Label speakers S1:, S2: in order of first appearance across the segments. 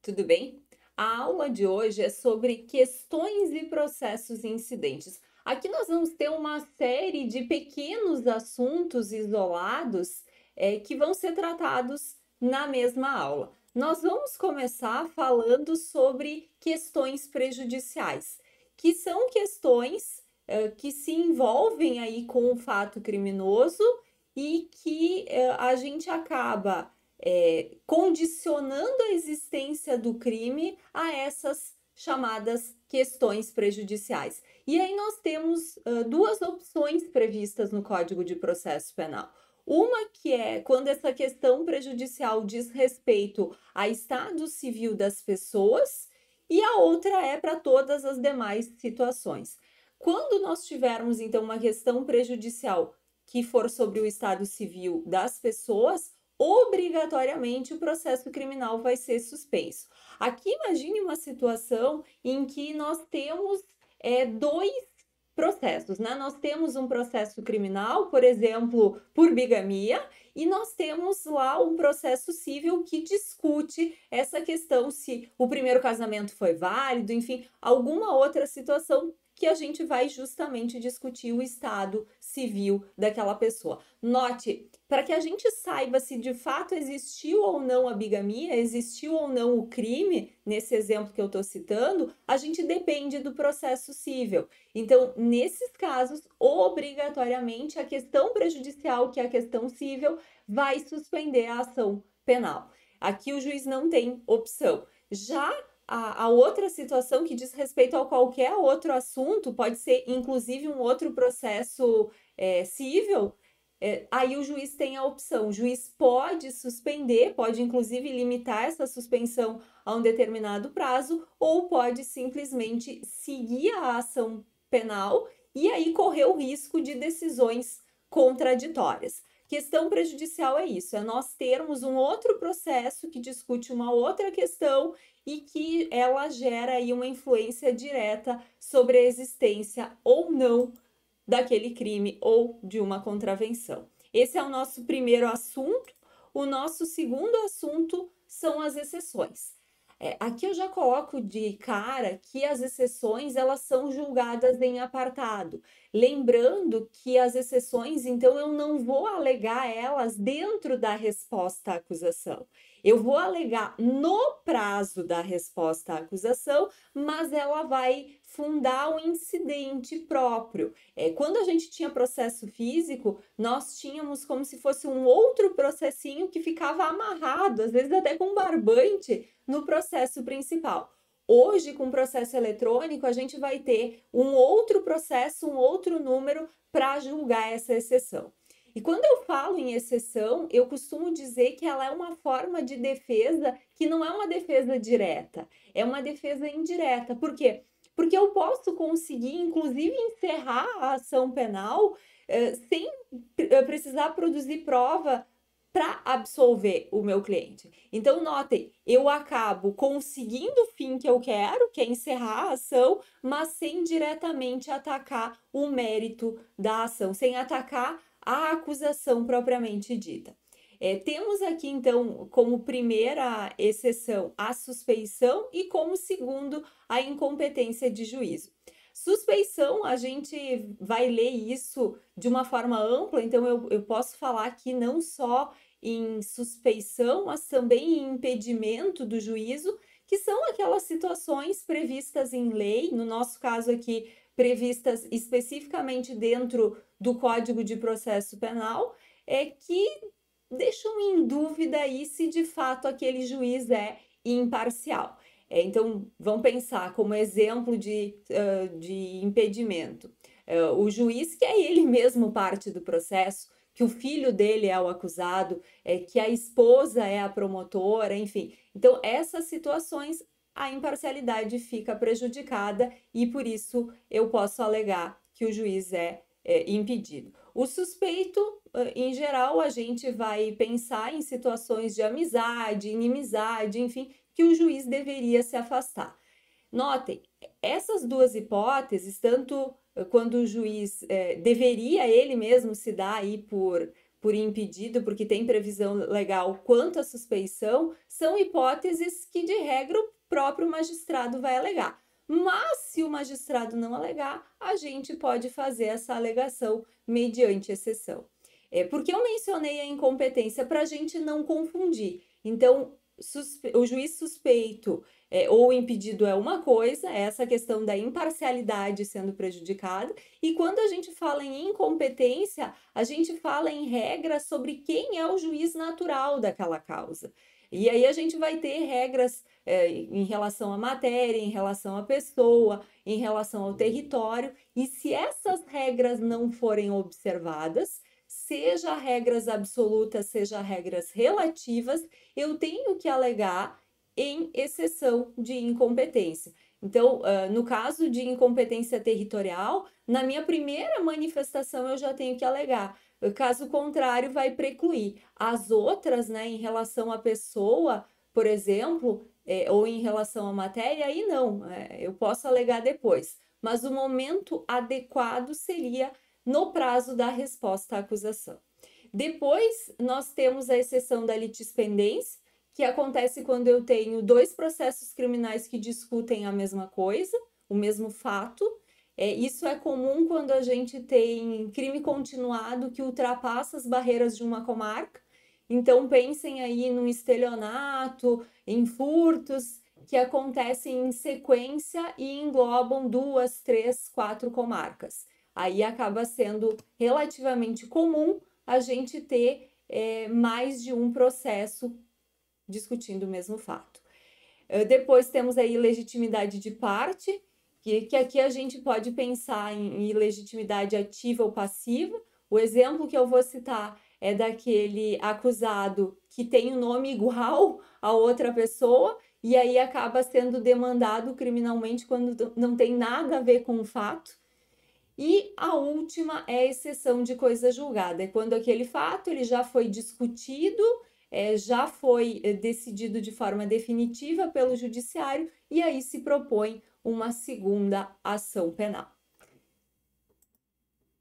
S1: tudo bem? A aula de hoje é sobre questões e processos incidentes. Aqui nós vamos ter uma série de pequenos assuntos isolados que vão ser tratados na mesma aula. Nós vamos começar falando sobre questões prejudiciais, que são questões que se envolvem aí com o fato criminoso e que a gente acaba condicionando a existência do crime a essas chamadas questões prejudiciais. E aí nós temos duas opções previstas no Código de Processo Penal. Uma que é quando essa questão prejudicial diz respeito a estado civil das pessoas, e a outra é para todas as demais situações. Quando nós tivermos, então, uma questão prejudicial que for sobre o estado civil das pessoas, obrigatoriamente o processo criminal vai ser suspenso. Aqui imagine uma situação em que nós temos dois processos, né? Nós temos um processo criminal, por exemplo, por bigamia, e nós temos lá um processo civil que discute essa questão se o primeiro casamento foi válido, enfim, alguma outra situação que a gente vai justamente discutir o estado civil daquela pessoa. Note, para que a gente saiba se de fato existiu ou não a bigamia, existiu ou não o crime, nesse exemplo que eu estou citando, a gente depende do processo civil. Então, nesses casos, obrigatoriamente, a questão prejudicial, que é a questão civil, vai suspender a ação penal. Aqui o juiz não tem opção. Já a outra situação que diz respeito a qualquer outro assunto, pode ser inclusive um outro processo civil, aí o juiz tem a opção. O juiz pode suspender, pode inclusive limitar essa suspensão a um determinado prazo, ou pode simplesmente seguir a ação penal e aí correr o risco de decisões contraditórias. Questão prejudicial é isso, é nós termos um outro processo que discute uma outra questão e que ela gera aí uma influência direta sobre a existência ou não daquele crime ou de uma contravenção. Esse é o nosso primeiro assunto. O nosso segundo assunto são as exceções. Aqui eu já coloco de cara que as exceções elas são julgadas em apartado. Lembrando que as exceções, então, eu não vou alegar elas dentro da resposta à acusação. Eu vou alegar no prazo da resposta à acusação, mas ela vai fundar um incidente próprio. Quando a gente tinha processo físico, nós tínhamos como se fosse um outro processinho que ficava amarrado, às vezes até com barbante, no processo principal. Hoje, com o processo eletrônico, a gente vai ter um outro processo, um outro número para julgar essa exceção. E quando eu falo em exceção, eu costumo dizer que ela é uma forma de defesa que não é uma defesa direta, é uma defesa indireta. Por quê? Porque eu posso conseguir, inclusive, encerrar a ação penal sem precisar produzir prova para absolver o meu cliente. Então, notem, eu acabo conseguindo o fim que eu quero, que é encerrar a ação, mas sem diretamente atacar o mérito da ação, sem atacar a acusação propriamente dita. Temos aqui, então, como primeira exceção a suspeição e como segundo a incompetência de juízo. Suspeição, a gente vai ler isso de uma forma ampla, então eu posso falar aqui não só em suspeição, mas também em impedimento do juízo, que são aquelas situações previstas em lei, no nosso caso aqui, previstas especificamente dentro do Código de Processo Penal, que deixam em dúvida aí se de fato aquele juiz é imparcial. Então, vamos pensar como exemplo de impedimento. O juiz, que é ele mesmo parte do processo, que o filho dele é o acusado, que a esposa é a promotora, enfim. Então, essas situações, a imparcialidade fica prejudicada e por isso eu posso alegar que o juiz é impedido. O suspeito, em geral, a gente vai pensar em situações de amizade, inimizade, enfim, que o juiz deveria se afastar. Notem, essas duas hipóteses, tanto quando o juiz deveria ele mesmo se dar aí por impedido, porque tem previsão legal quanto à suspeição, são hipóteses que, de regra, o próprio magistrado vai alegar. Mas, se o magistrado não alegar, a gente pode fazer essa alegação mediante exceção. Porque eu mencionei a incompetência para a gente não confundir. Então, o juiz suspeito ou impedido é uma coisa, essa questão da imparcialidade sendo prejudicada, e quando a gente fala em incompetência, a gente fala em regra sobre quem é o juiz natural daquela causa. E aí a gente vai ter regras em relação à matéria, em relação à pessoa, em relação ao território, e se essas regras não forem observadas, seja regras absolutas, seja regras relativas, eu tenho que alegar em exceção de incompetência. Então, no caso de incompetência territorial, na minha primeira manifestação eu já tenho que alegar. Caso contrário, vai precluir. As outras, né, em relação à pessoa, por exemplo, ou em relação à matéria, aí não, eu posso alegar depois. Mas o momento adequado seria no prazo da resposta à acusação. Depois, nós temos a exceção da litispendência, que acontece quando eu tenho dois processos criminais que discutem a mesma coisa, o mesmo fato. Isso é comum quando a gente tem crime continuado que ultrapassa as barreiras de uma comarca. Então, pensem aí no estelionato, em furtos, que acontecem em sequência e englobam 2, 3, 4 comarcas. Aí acaba sendo relativamente comum a gente ter mais de um processo discutindo o mesmo fato. Depois temos aí legitimidade de parte, que aqui a gente pode pensar em legitimidade ativa ou passiva. O exemplo que eu vou citar é daquele acusado que tem um nome igual a outra pessoa e aí acaba sendo demandado criminalmente quando não tem nada a ver com o fato. E a última é a exceção de coisa julgada, é quando aquele fato ele já foi discutido, já foi decidido de forma definitiva pelo judiciário e aí se propõe uma segunda ação penal.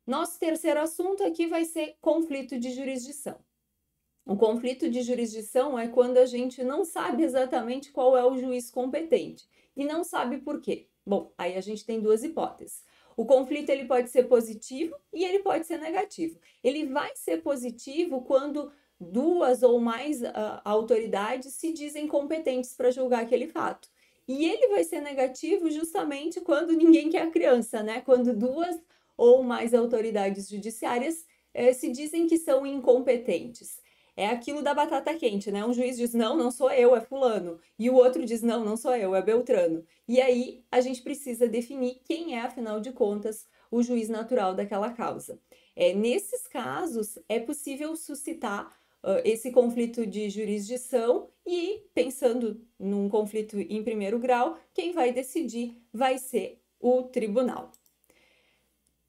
S1: Nosso terceiro assunto aqui vai ser conflito de jurisdição. O conflito de jurisdição é quando a gente não sabe exatamente qual é o juiz competente e não sabe por quê. Bom, aí a gente tem duas hipóteses. O conflito ele pode ser positivo e ele pode ser negativo. Ele vai ser positivo quando duas ou mais autoridades se dizem competentes para julgar aquele fato. E ele vai ser negativo justamente quando ninguém quer a criança, né? Quando duas ou mais autoridades judiciárias se dizem que são incompetentes. É aquilo da batata quente, né? Um juiz diz, não, não sou eu, é fulano. E o outro diz, não, não sou eu, é Beltrano. E aí a gente precisa definir quem é, afinal de contas, o juiz natural daquela causa. Nesses casos, é possível suscitar esse conflito de jurisdição e, pensando num conflito em primeiro grau, quem vai decidir vai ser o tribunal.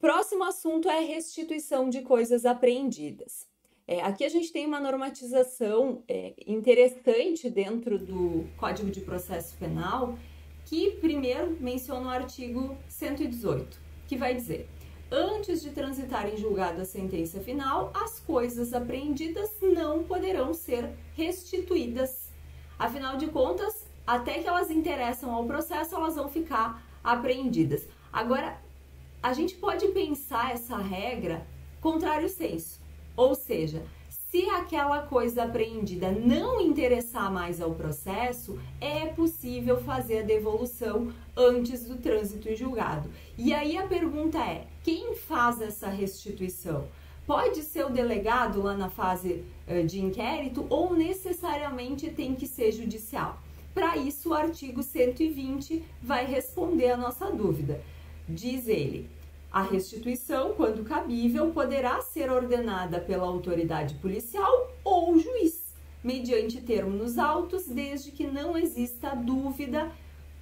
S1: Próximo assunto é a restituição de coisas apreendidas. Aqui a gente tem uma normatização interessante dentro do Código de Processo Penal, que primeiro menciona o artigo 118, que vai dizer: antes de transitar em julgado a sentença final, as coisas apreendidas não poderão ser restituídas. Afinal de contas, até que elas interessam ao processo, elas vão ficar apreendidas. Agora, a gente pode pensar essa regra contrário senso. Ou seja, se aquela coisa apreendida não interessar mais ao processo, é possível fazer a devolução antes do trânsito em julgado. E aí a pergunta é, quem faz essa restituição? Pode ser o delegado lá na fase de inquérito ou necessariamente tem que ser judicial? Para isso, o artigo 120 vai responder a nossa dúvida. Diz ele: a restituição, quando cabível, poderá ser ordenada pela autoridade policial ou juiz, mediante termo nos autos, desde que não exista dúvida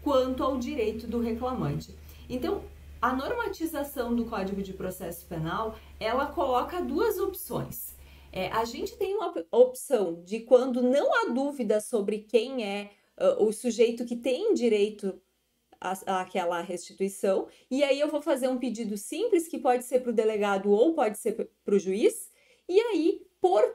S1: quanto ao direito do reclamante. Então, a normatização do Código de Processo Penal, ela coloca duas opções. A gente tem uma opção de quando não há dúvida sobre quem é o sujeito que tem direito àquela restituição, e aí eu vou fazer um pedido simples, que pode ser para o delegado ou pode ser para o juiz, e aí,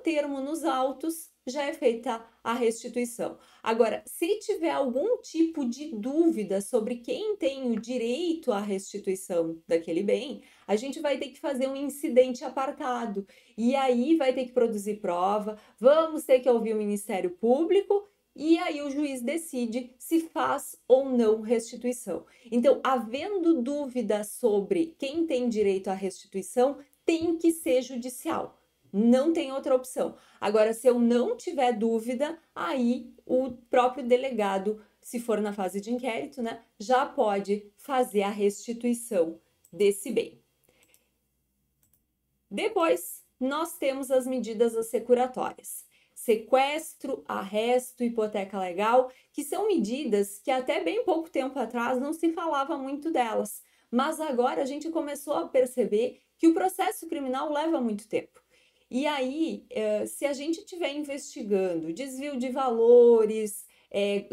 S1: termo nos autos, já é feita a restituição. Agora, se tiver algum tipo de dúvida sobre quem tem o direito à restituição daquele bem, a gente vai ter que fazer um incidente apartado. E aí vai ter que produzir prova, vamos ter que ouvir o Ministério Público, e aí o juiz decide se faz ou não restituição. Então, havendo dúvida sobre quem tem direito à restituição, tem que ser judicial. Não tem outra opção. Agora, se eu não tiver dúvida, aí o próprio delegado, se for na fase de inquérito, né, já pode fazer a restituição desse bem. Depois, nós temos as medidas assecuratórias. Sequestro, arresto, hipoteca legal, que são medidas que até bem pouco tempo atrás não se falava muito delas. Mas agora a gente começou a perceber que o processo criminal leva muito tempo. E aí, se a gente estiver investigando desvio de valores,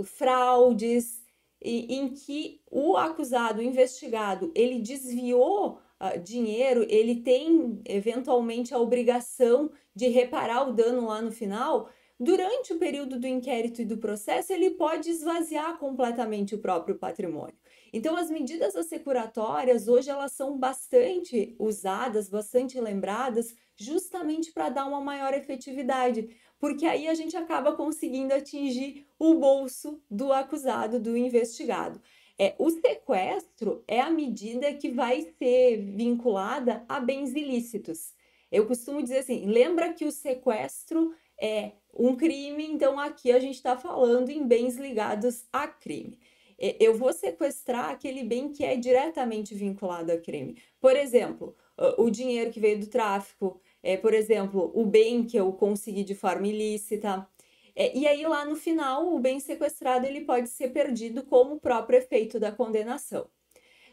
S1: fraudes, em que o acusado, o investigado, ele desviou dinheiro, ele tem eventualmente a obrigação de reparar o dano lá no final, durante o período do inquérito e do processo, ele pode esvaziar completamente o próprio patrimônio. Então, as medidas assecuratórias, hoje, elas são bastante usadas, bastante lembradas, justamente para dar uma maior efetividade, porque aí a gente acaba conseguindo atingir o bolso do acusado, do investigado. O sequestro é a medida que vai ser vinculada a bens ilícitos. Eu costumo dizer assim, lembra que o sequestro é um crime, então aqui a gente está falando em bens ligados a crime. Eu vou sequestrar aquele bem que é diretamente vinculado a crime. Por exemplo, o dinheiro que veio do tráfico, por exemplo, o bem que eu consegui de forma ilícita. E aí, lá no final, o bem sequestrado ele pode ser perdido como o próprio efeito da condenação.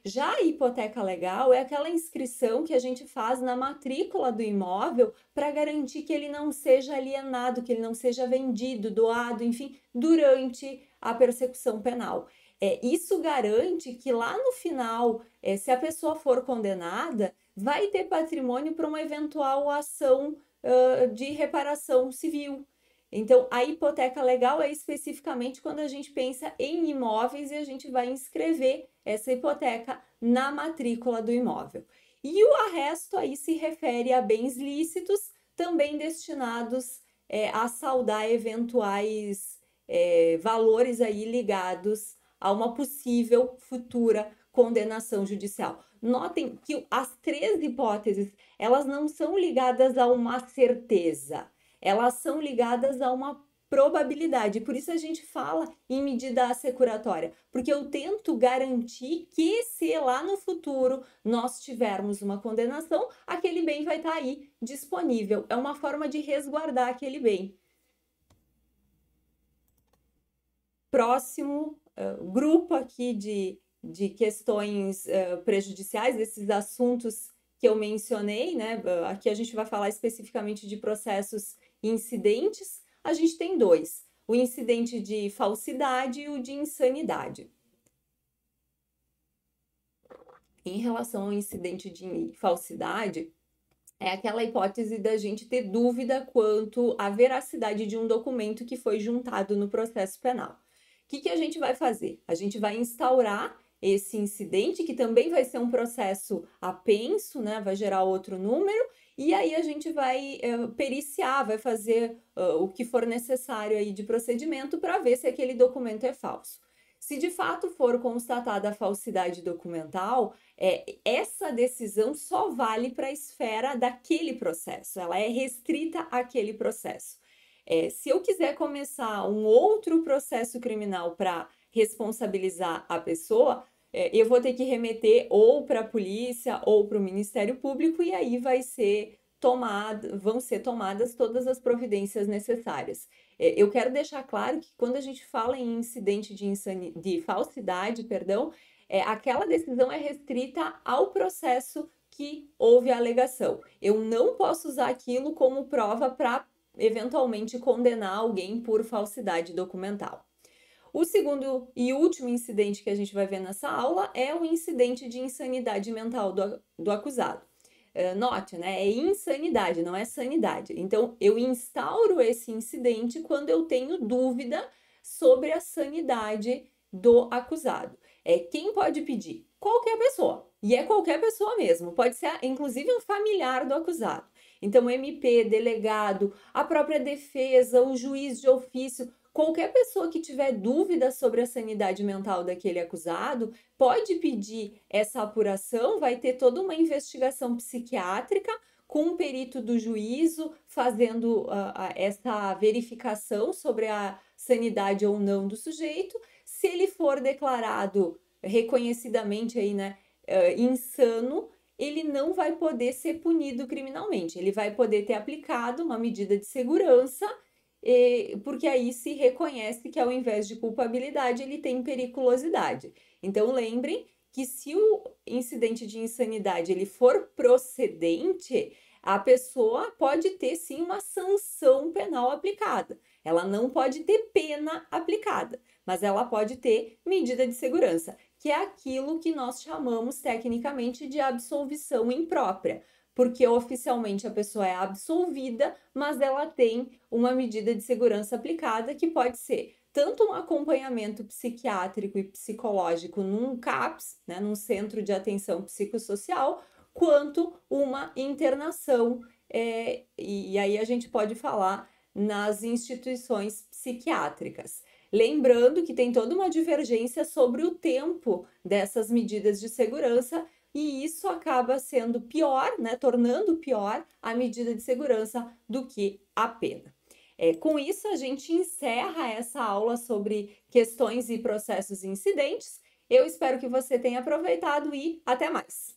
S1: Já a hipoteca legal é aquela inscrição que a gente faz na matrícula do imóvel para garantir que ele não seja alienado, que ele não seja vendido, doado, enfim, durante a persecução penal. Isso garante que lá no final, se a pessoa for condenada, vai ter patrimônio para uma eventual ação de reparação civil. Então, a hipoteca legal é especificamente quando a gente pensa em imóveis e a gente vai inscrever essa hipoteca na matrícula do imóvel. E o arresto aí se refere a bens lícitos, também destinados a saldar eventuais valores aí ligados a uma possível futura condenação judicial. Notem que as três hipóteses, elas não são ligadas a uma certeza, elas são ligadas a uma probabilidade. Por isso a gente fala em medida assecuratória, porque eu tento garantir que se lá no futuro nós tivermos uma condenação, aquele bem vai estar aí disponível. É uma forma de resguardar aquele bem. Próximo grupo aqui de questões prejudiciais, desses assuntos que eu mencionei, né? Aqui a gente vai falar especificamente de processos incidentes. A gente tem dois, o incidente de falsidade e o de insanidade. Em relação ao incidente de falsidade, é aquela hipótese da gente ter dúvida quanto à veracidade de um documento que foi juntado no processo penal. O que a gente vai fazer? A gente vai instaurar esse incidente, que também vai ser um processo apenso, né? Vai gerar outro número, e aí a gente vai periciar, vai fazer o que for necessário aí de procedimento para ver se aquele documento é falso. Se de fato for constatada a falsidade documental, essa decisão só vale para a esfera daquele processo, ela é restrita àquele processo. Se eu quiser começar um outro processo criminal para responsabilizar a pessoa, eu vou ter que remeter ou para a polícia ou para o Ministério Público, e aí vão ser tomadas todas as providências necessárias. Eu quero deixar claro que quando a gente fala em incidente de falsidade, aquela decisão é restrita ao processo que houve a alegação. Eu não posso usar aquilo como prova para eventualmente condenar alguém por falsidade documental. O segundo e último incidente que a gente vai ver nessa aula é o incidente de insanidade mental do acusado. note, né, é insanidade, não é sanidade. Então, eu instauro esse incidente quando eu tenho dúvida sobre a sanidade do acusado. Quem pode pedir? Qualquer pessoa. E é qualquer pessoa mesmo. Pode ser, inclusive, um familiar do acusado. Então, o MP, delegado, a própria defesa, o juiz de ofício, qualquer pessoa que tiver dúvida sobre a sanidade mental daquele acusado pode pedir essa apuração, vai ter toda uma investigação psiquiátrica com um perito do juízo fazendo essa verificação sobre a sanidade ou não do sujeito. Se ele for declarado reconhecidamente aí, né, insano, ele não vai poder ser punido criminalmente. Ele vai poder ter aplicado uma medida de segurança, porque aí se reconhece que ao invés de culpabilidade, ele tem periculosidade. Então, lembrem que se o incidente de insanidade ele for procedente, a pessoa pode ter sim uma sanção penal aplicada. Ela não pode ter pena aplicada, mas ela pode ter medida de segurança, que é aquilo que nós chamamos tecnicamente de absolvição imprópria, porque oficialmente a pessoa é absolvida, mas ela tem uma medida de segurança aplicada que pode ser tanto um acompanhamento psiquiátrico e psicológico num CAPS, né, num Centro de Atenção Psicossocial, quanto uma internação, e aí a gente pode falar nas instituições psiquiátricas. Lembrando que tem toda uma divergência sobre o tempo dessas medidas de segurança e isso acaba sendo pior, né, tornando pior a medida de segurança do que a pena. Com isso, a gente encerra essa aula sobre questões e processos incidentes. Eu espero que você tenha aproveitado e até mais!